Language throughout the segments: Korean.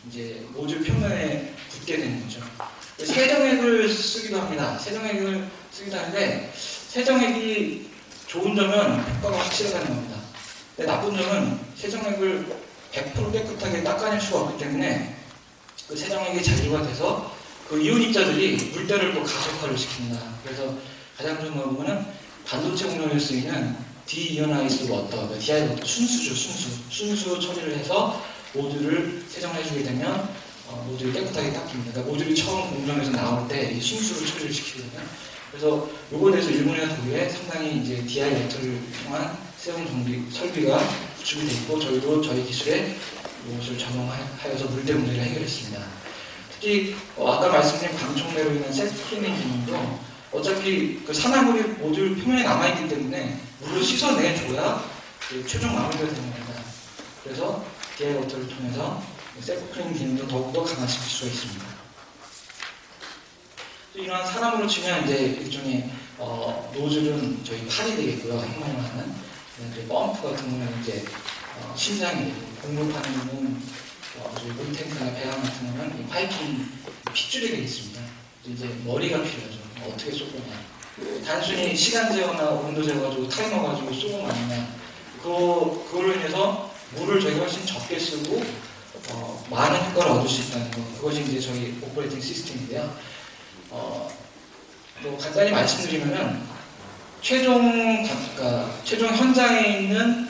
이제 모듈 표면에 붙게 되는 거죠. 세정액을 쓰기도 합니다. 세정액을 쓰기도 하는데 세정액이 좋은 점은 효과가 확실하다는 겁니다. 근데 나쁜 점은 세정액을 100% 깨끗하게 닦아낼 수가 없기 때문에 그 세정액이 잔류가 돼서 그 이온 입자들이 물때를 또 가속화를 시킵니다. 그래서 가장 좋은 방법은 반도체 공정에 쓰이는 디이오나이즈드 워터, DI 순수죠, 순수 처리를 해서 모듈을 세정을 해주게 되면 모듈이 깨끗하게 닦입니다. 그러니까 모듈이 처음 공정에서 나올 때 이 순수로 처리를 시키거든요. 그래서 요거에 대해서 일본이나 독일에 상당히 이제 DI 워터를 통한 세정 정비 설비가 구축이 되어 있고 저희도 저희 기술에 이것을 적용하여서 물때 문제를 해결했습니다. 특히 아까 말씀드린 방충제로 인한 셀프 클리닝 기능도 어차피 그 산화물이 모듈 표면에 남아있기 때문에 물로 씻어내줘야 최종 마무리가 되는 겁니다. 그래서 DI 워터를 통해서 셀프 클리닝 기능도 더욱더 강화시킬 수가 있습니다. 또 이러한 산화물로 치면 이제 일종의 노즐은 저희 팔이 되겠고요. 행동을 하는 펌프 같은 경우는 이제 심장이 되고 공급하는 경우는 저희 물탱크나 배관 같은 경우는 이 파이핑 핏줄이 되겠습니다. 이제 머리가 필요하죠. 어떻게 쏘거냐. 단순히 시간 제어나 온도 제어 가지고 타이머 가지고 쏘고 마느냐. 그걸로 인해서 물을 저희가 훨씬 적게 쓰고 많은 효과를 얻을 수 있다는 거. 그것이 이제 저희 오퍼레이팅 시스템인데요. 또 간단히 말씀드리면은 최종 현장에 있는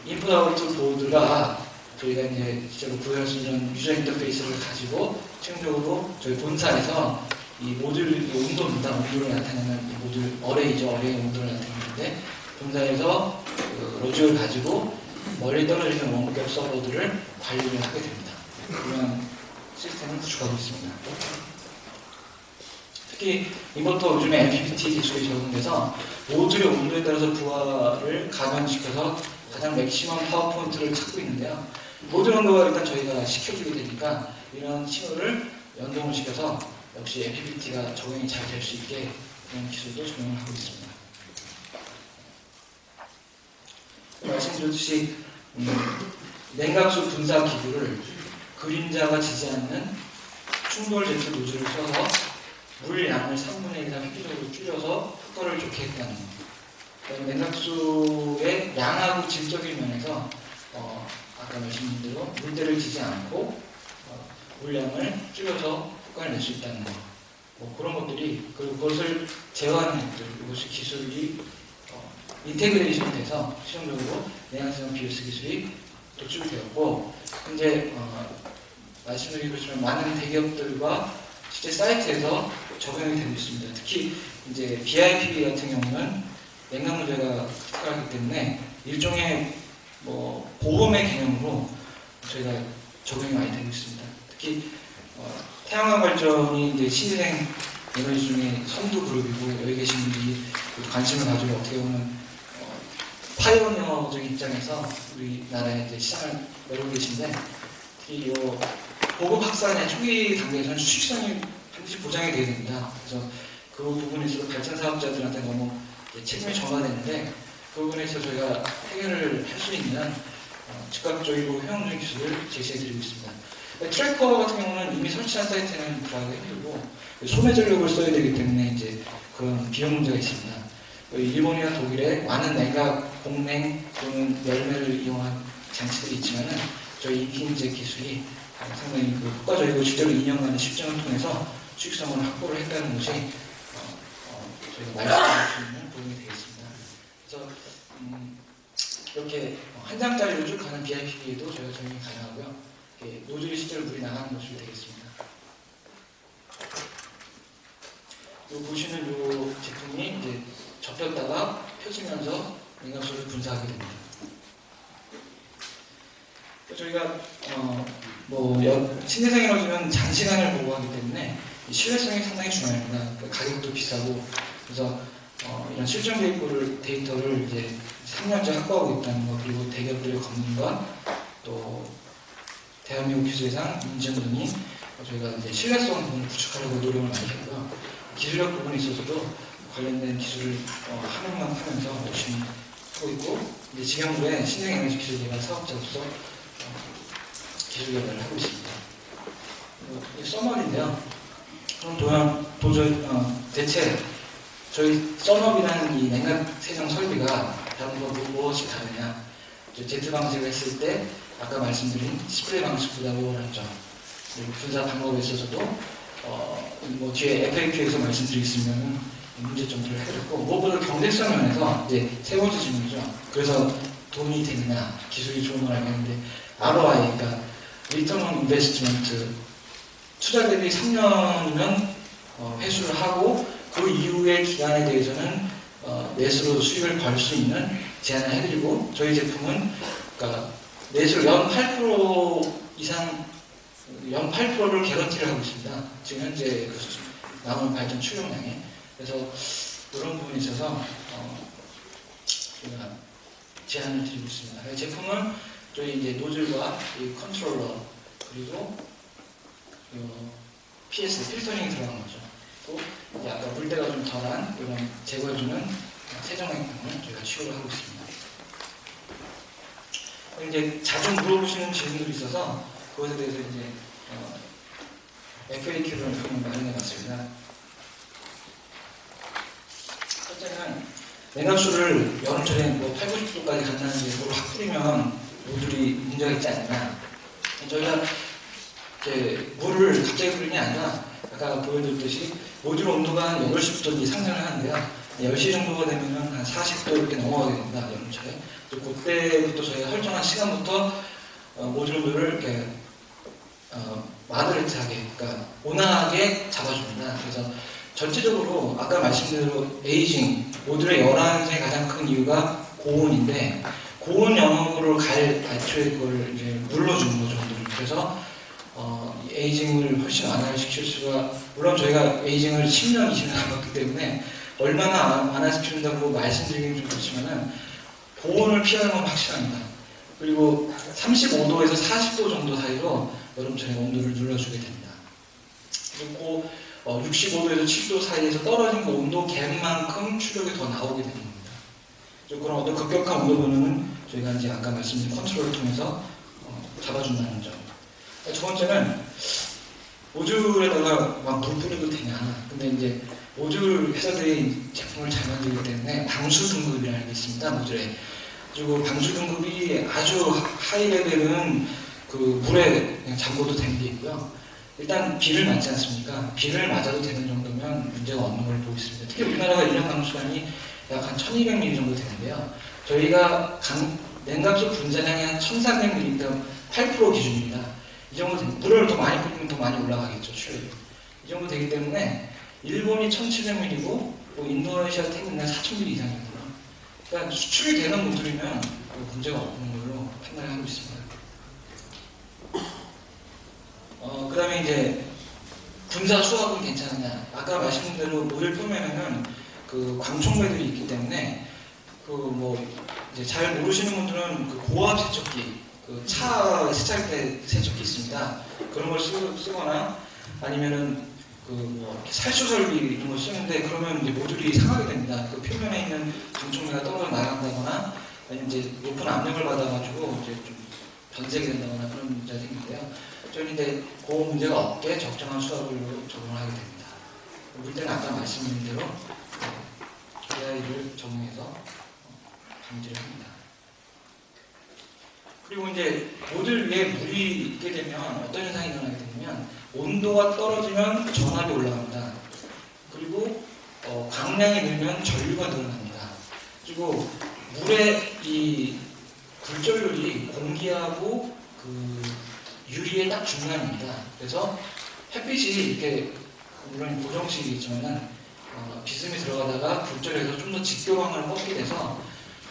인풋 아웃풋 보드가 저희가 이제 실제로 구현할 수 있는 유저 인터페이스를 가지고 최종적으로 저희 본사에서 이 모듈 온도입니다. 온도를 나타내는 이 모듈 어레이죠. 어레이 온도를 나타내는데 본사에서 그 로직을 가지고 멀리 떨어지는 원격 서버들을 관리를 하게 됩니다. 그런 시스템을 구축하고 있습니다. 특히 이것도 요즘에 MPPT 기술이 적용돼서 모듈의 온도에 따라서 부하를 감염시켜서 가장 맥시멈 파워 포인트를 찾고 있는데요. 모듈 온도가 일단 저희가 시켜주게 되니까 이런 신호를 연동을 시켜서 역시 MPPT가 적용이 잘 될 수 있게 그런 기술도 적용을 하고 있습니다. 말씀드렸듯이 냉각수 분사 기구를 그림자가 지지 않는 충돌 제트 노즐을 써서 물량을 3분의 1 이상 획기적으로 줄여서 효과를 좋게 했다는 것. 냉각수의 양하고 질적인 면에서 아까 말씀드린 대로 물때를 지지 않고 물량을 줄여서 효과를 낼 수 있다는 것. 그런 것들이 그것을 제어하는 것들, 이것이 기술이 인테그레이션이 돼서 실용적으로 내향성 BIOS 기술이 도출되었고 현재 말씀드리고 싶지만 많은 대기업들과 실제 사이트에서 적용이 되고 있습니다. 특히 이제 BIPV 같은 경우는 냉각 문제가 크하기 때문에 일종의 보험의 개념으로 저희가 적용이 많이 되고 있습니다. 특히 태양광 발전이 이제 신생 에너지 중에 선두 그룹이고 여기 계신 분들이 관심을 가지고 어떻게 보면 파이오니어적인 입장에서 우리나라의 이제 시장을 열고 계신데 특히 이 보급 확산의 초기 단계에서는 수익성이 반드시 보장이 돼야 됩니다. 그래서 그 부분에 있어서 발전 사업자들한테 너무 책임이 전가되는데 그 부분에 있어서 저희가 해결을 할 수 있는 즉각적이고 효용적인 기술을 제시해드리고 있습니다. 트래커 같은 경우는 이미 설치한 사이트는 구하기 힘들고 소매 전력을 써야 되기 때문에 이제 그런 비용 문제가 있습니다. 일본이나 독일에 많은 냉각, 공냉 또는 열매를 이용한 장치들이 있지만은 저희 인기인재 기술이 상당히 효과적이고 실제로 2년간의 실증을 통해서 수익성을 확보를 했다는 것이 저희가 말씀드릴 수 있는 부분이 되겠습니다. 그래서 이렇게 한 장짜리로 쭉 가는 BIPV에도 저희가 적용이 가능하고요. 노즐이 실제로 물이 나가는 모습이 되겠습니다. 보시는 이 제품이 이제 접혔다가 펴지면서 냉각수를 분사하게 됩니다. 저희가 신재생 에너지는 장시간을 보고하기 때문에 신뢰성이 상당히 중요합니다. 가격도 비싸고 그래서 이런 실전 데이터를 이제 3년째 확보하고 있다는 것 그리고 대기업들의 검증과 또 대한민국 기술회상 인증 등이 저희가 이제 신뢰성 부분을 구축하려고 노력을 많이 했고요. 기술력 부분에 있어서도 관련된 기술을 하나만 하면서 열심히 하고 있고 이제 지금부에 신재생 에너지 기술 개발 사업자로서 기술 개발을 하고 있습니다. 써머리인데요. 그럼 대체 저희 썬업이라는 이 냉각 세정 설비가 다른 거 무엇이 다르냐? Z 방식을 했을 때 아까 말씀드린 스프레이 방식보다 우월하죠. 그리고 분사 방법에 있어서도 뭐 뒤에 FAQ에서 말씀드리겠으면 문제점들을 해줬고 무엇보다 경제성 면에서 이제 세 번째 질문이죠. 그래서 돈이 되느냐, 기술이 좋은 걸 알겠는데 ROI, 그러니까 Return on Investment, 투자 대비 3년이면 회수를 하고 그 이후의 기간에 대해서는 넷으로 수익을 벌 수 있는 제안을 해드리고 저희 제품은 그러니까 넷으로 연 8% 이상 연 8%를 개런티를 하고 있습니다. 지금 현재 그 남은 발전 출력량에. 그래서 그런 부분에 있어서 저희가 제안을 드리고 있습니다. 제품은 저희 이제 노즐과 이 컨트롤러 그리고 PS 필터링이 들어간 거죠. 또 이제 아까 물때가 좀 덜한 이런 제거해주는 세정액품을 저희가 취급을 하고 있습니다. 이제 자주 물어보시는 질문들이 있어서 그것에 대해서 이제 FAQ를 마련해봤습니다. 첫째는 냉각수를 여름철에 뭐 8, 90도까지 간다는데 그걸 확 뿌리면 모듈이 문제가 있지 않느냐. 저희가 이제 물을 갑자기 뿌리는 게 아니라 아까 보여드렸듯이 모듈 온도가 한 8시부터 상승을 하는데요. 10시 정도가 되면 한 40도 이렇게 넘어가게 됩니다. 여름철에. 그때부터 저희가 설정한 시간부터 모듈 온도를 이렇게 마드레트하게, 그러니까 온화하게 잡아줍니다. 그래서 전체적으로 아까 말씀드린 대로 에이징, 모듈의 열환의 가장 큰 이유가 고온인데 고온 영역으로 갈 애초에 그걸 이제 눌러주는 거죠. 그래서 에이징을 훨씬 완화시킬 수가, 물론 저희가 에이징을 10년, 20년 해봤기 때문에 얼마나 완화시킨다고 말씀드리긴 좀 그렇지만은 고온을 피하는 건 확실합니다. 그리고 35도에서 40도 정도 사이로 여름철에 온도를 눌러주게 됩니다. 그리고 65도에서 70도 사이에서 떨어진 그 온도 갭만큼 출력이 더 나오게 되는 겁니다. 그런 어떤 급격한 온도 변화는 저희가 이제 아까 말씀드린 컨트롤을 통해서 잡아준다는 점. 두 번째는 모듈에다가 막 물 뿌려도 되냐. 근데 이제 모듈 회사들이 제품을 잘 만들기 때문에 방수 등급이라는 게 있습니다. 모듈에. 그리고 방수 등급이 아주 하이 레벨은 그 물에 그냥 잠궈도 되는 게 있고요. 일단 비를 맞지 않습니까? 비를 맞아도 되는 정도면 문제가 없는 걸 보고 있습니다. 특히 우리나라가 1년 강수량이 약 한 1200mm 정도 되는데요. 저희가 냉각수 분자량이 한 1300mm, 8% 기준입니다. 이 정도 됩니다. 물을 더 많이 뿌리면 더 많이 올라가겠죠, 출력이. 이 정도 되기 때문에 일본이 1700mm고 뭐 인도네시아, 태국은 4000mm 이상이거든요. 그러니까 수출이 되는 모듈이면 문제가 없는 걸로 판단을 하고 있습니다. 그 다음에 이제 분사 수압은 괜찮느냐. 아까 말씀드린 대로 모듈 표면에는 그 광촉매들이 있기 때문에 그 뭐 이제 잘 모르시는 분들은 그 고압 세척기, 그 차 세차할 때 세척기 있습니다. 그런 걸 쓰거나 아니면은 그 뭐 살수 설비 이런 걸 쓰는데 그러면 이제 모듈이 상하게 됩니다. 그 표면에 있는 광촉매가 떨어져 나간다거나 아니면 이제 높은 압력을 받아가지고 이제 좀 변색이 된다거나 그런 문제가 생기는데요. 저는 이제 그 문제가 없게 적정한 수압으로 적용을 하게 됩니다. 물때는 아까 말씀드린 대로 AI를 적용해서 방지를 합니다. 그리고 이제 모듈 위에 물이 있게 되면 어떤 현상이 일어나게 되냐면 온도가 떨어지면 전압이 올라갑니다. 그리고 광량이 늘면 전류가 늘어납니다. 그리고 물의 이 굴절률이 공기하고 그 유리의 딱 중간입니다. 그래서 햇빛이 이렇게 물론 고정식이겠지만 비스듬히 들어가다가 굴절해서 좀 더 직교광을 뻗게 돼서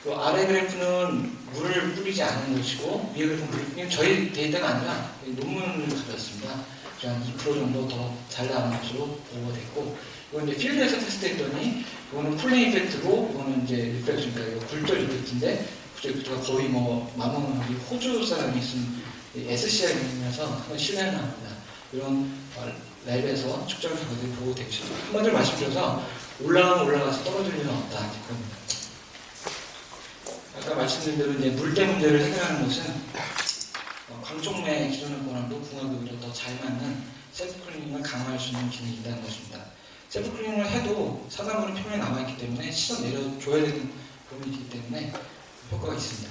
그 아래 그래프는 물을 뿌리지 않는 것이고 위에 그래프는 저희 데이터가 아니라 논문을 가져왔습니다. 한 2% 정도 더 잘 나오는 것으로 보고가 됐고 이건 이제 필드에서 테스트했더니 이거는 쿨링 이펙트고 이거는 이제 리프렉션, 그러니까 굴절 이펙트인데 굴절 이펙트가 거의 뭐 마모는 호주 사람이 쓴 SCI 기능이라서 한번 신뢰는 합니다. 이런 랩에서 측정 결과들이 보고되고 있습니다. 한마디로 말씀드려서 올라가서 떨어질 일은 없다. 겁니다. 아까 말씀드린 대로 이제 물때 문제를 해결하는 것은 광촉매 기존의 권한도 궁합이 오히려 더 잘 맞는 셀프 클리닝을 강화할 수 있는 기능이 있다는 것입니다. 셀프 클리닝을 해도 사단물은 표면에 남아있기 때문에 시선 내려줘야 되는 부분이 있기 때문에 효과가 있습니다.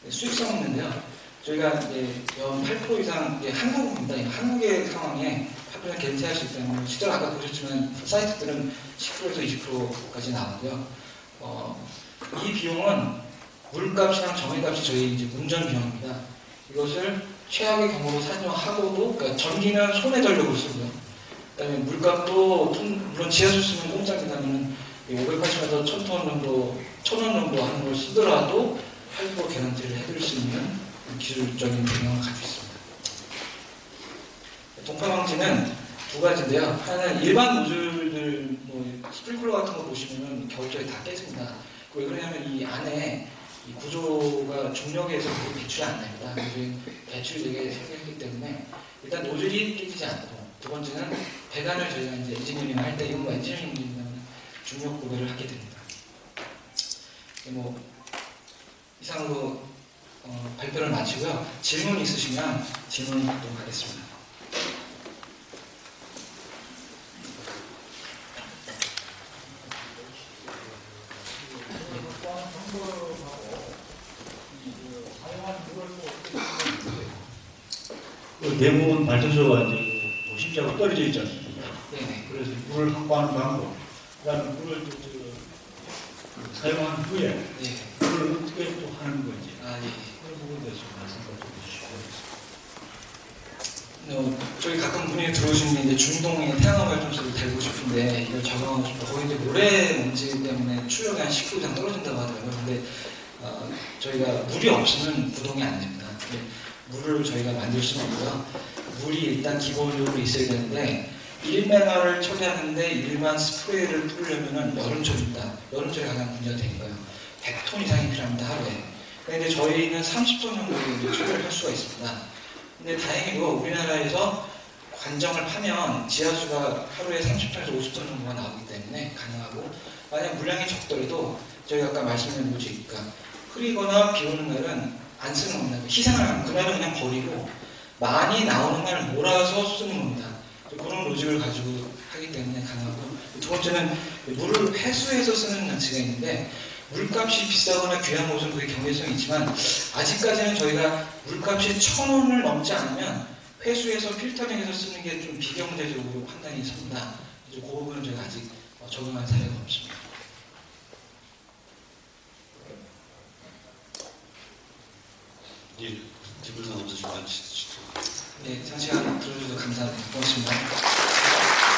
수익성 있는데요. 저희가 이제 연 8% 이상 한국입니다. 한국의 상황에 8% 겐세할 수 있다는 실제로 아까 보셨지만 사이트들은 10%에서 20%까지 나오고요. 이 비용은 물값이랑 정액값이 저희 이제 운전 비용입니다. 이것을 최악의 경우로 산정하고도, 그러니까 전기는 손해 전력을 쓰고요. 그다음에 물값도 물론 지하수 쓰면 공짜입니다면 580에서 1000톤 정도, 1000원 정도 하는 걸 쓰더라도 8% 개런티를 해드릴 수 있는 기술적인 경향을 가지고 있습니다. 동파 방지는 두 가지인데요. 하나는 일반 노즐들, 스프링클러 같은 거 보시면 겨울철에 다 깨집니다. 왜 그러냐면 이 안에 이 구조가 중력에 의해서 배출이 안 납니다. 그래서 배출이 되게 생기기 때문에 일단 노즐이 깨지지 않고, 두 번째는 배관을 저희가 이제 엔지니어링 할 때 이건 엔지니어링이라면 중력 구별을 하게 됩니다. 이상으로 발표를 마치고요. 질문 있으시면 질문 받도록 하겠습니다. 대부분 발전소가 이제 도심지하고 떨어져 있지 않습니까? 네네. 그래서 물을 확보하는 방법, 그다음에 물을 사용한 후에 네. 물을 어떻게 또 하는 건지 네. 그런 부분에 대해서 말씀 좀 해주시고. 저희 가끔 분이 들어오시는 게 이제 중동에 태양광 발전소를 달고 싶은데 이걸 적용하고 싶고, 거기 이제 모래 먼지 때문에 출력이 한 10% 이상 떨어진다고 하더라고요. 근데 저희가 물이 없으면 구동이 안 됩니다. 물을 저희가 만들 수는 없고요. 물이 일단 기본적으로 있어야 되는데 1메가를 처리하는데 일반 스프레이를 뿌리려면 여름철입니다. 여름철에 가장 문제가 되는 거예요. 100톤 이상이 필요합니다, 하루에. 근데 저희는 30톤 정도 처리를 할 수가 있습니다. 근데 다행히도 우리나라에서 관정을 파면 지하수가 하루에 30톤에서 50톤 정도가 나오기 때문에 가능하고, 만약 물량이 적더라도 저희가 아까 말씀드린 뭐지, 그러니까 흐리거나 비 오는 날은 안 쓰는 겁니다. 희생을 하는, 그날은 그냥 버리고 많이 나오는 날 몰아서 쓰는 겁니다. 그런 로직을 가지고 하기 때문에 가능하고, 두 번째는 물을 회수해서 쓰는 장치가 있는데, 물값이 비싸거나 귀한 곳은 그게 경제성이 있지만 아직까지는 저희가 물값이 1000원을 넘지 않으면 회수해서 필터링해서 쓰는 게 좀 비경제적으로 판단이 섭니다. 그 부분은 저희가 아직 적용한 사례가 없습니다. 예, 질문 없으시면 시죠. 네, 장시간 들어주셔서 감사합니다. 고맙습니다.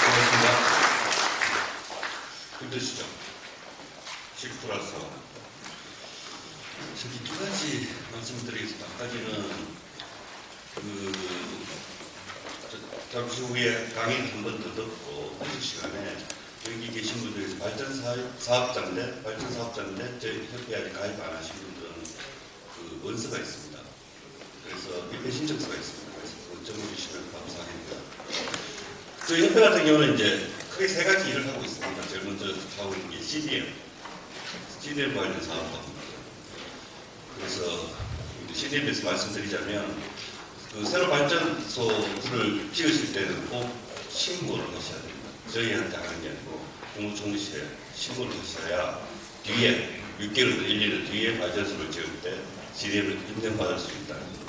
고맙습니다. 힘드시죠? 10%라서 저기 두 가지 말씀드리겠습니다. 한 가지는 잠시 후에 강의 한 번 더 듣고 그 시간에 여기 계신 분들 발전 사업자인데 저희 협회에 가입 안 하신 분들은 그 원서가 있습니다. 그래서 입회 신청서가 있습니다. 그래서 그거 적어주시면 감사하겠습니다. 저희 협회 같은 경우는 이제 크게 세 가지 일을 하고 있습니다. 제일 먼저 하고 있는 게 CDM 관련 사업입니다. 그래서 CDM에서 말씀드리자면 그 새로 발전소를 지으실 때는 꼭 신고를 하셔야 됩니다. 저희한테 하는 게 아니고 공무총리실에 신고를 하셔야 뒤에 6개월, 1년 뒤에 발전소를 지을 때 CDM을 인정받을 수 있다는 겁니다.